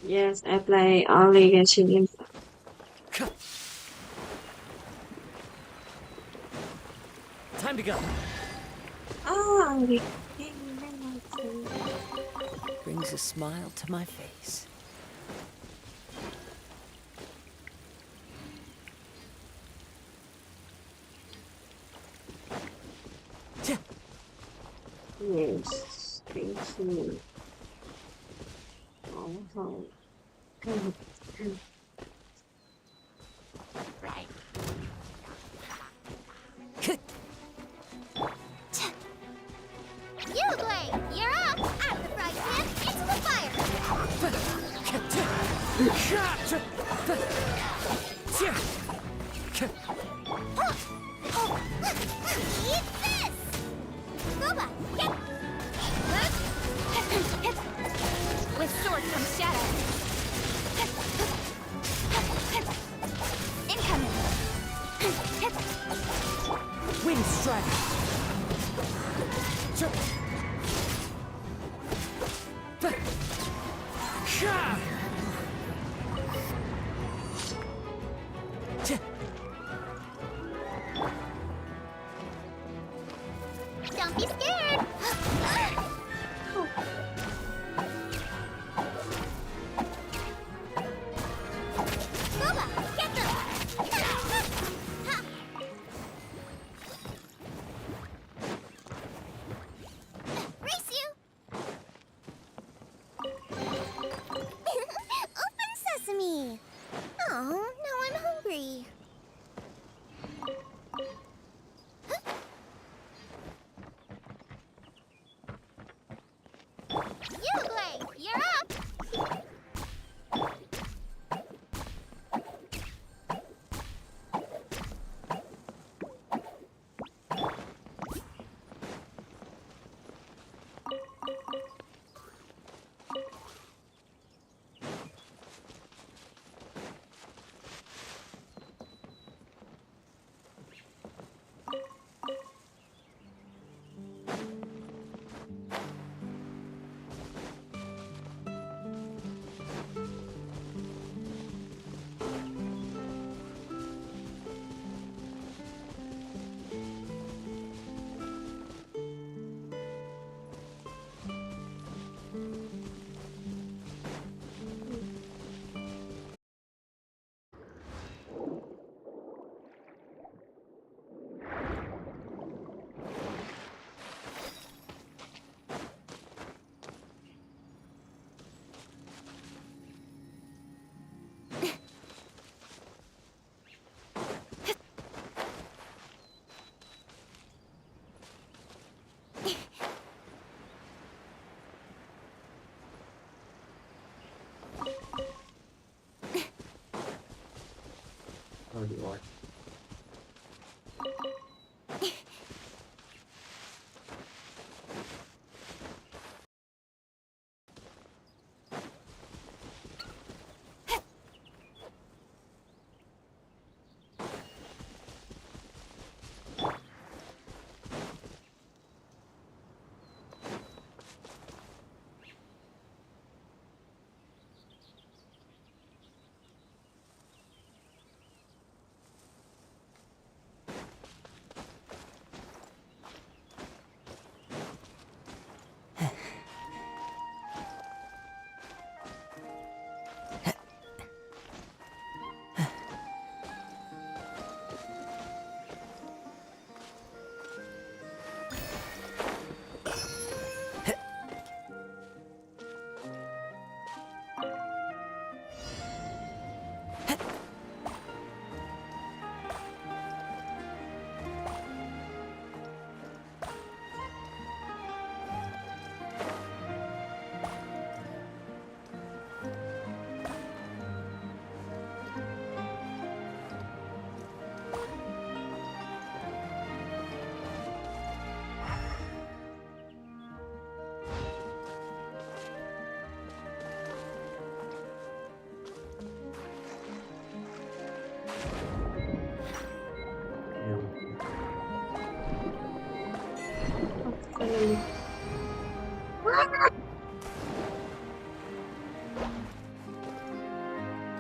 Yes, I play only Genshin Impact. Time to go. Oh, Brings a smile to my face. yes, thank you. Oh, Right. You, Blade, you're up! Out of the frying pan, into the fire! Eat this! Boba, get! With sword comes shadow. Incoming. Wind strike. Don't be scared! Boba, get them! Race you! Open sesame! Oh, now I'm hungry. Oh, you are.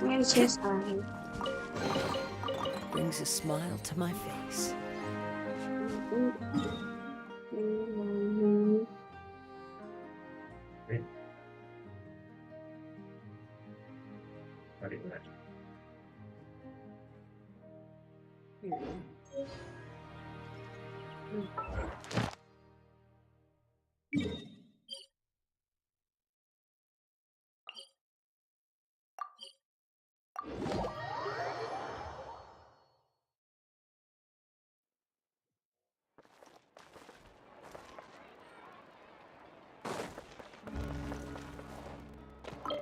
Where's his eye? Brings a smile to my face.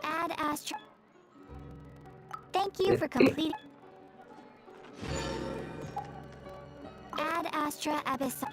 Ad Astra. Thank you for completing. Ad Astra Abyss.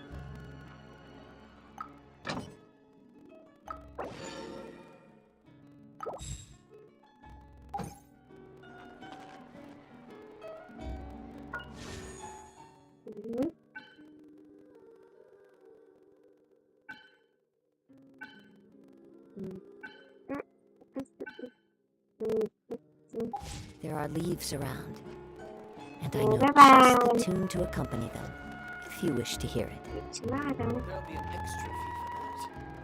There are leaves around, and I know just the tune to accompany them, if you wish to hear it. It's not. There'll be an extra fee for that.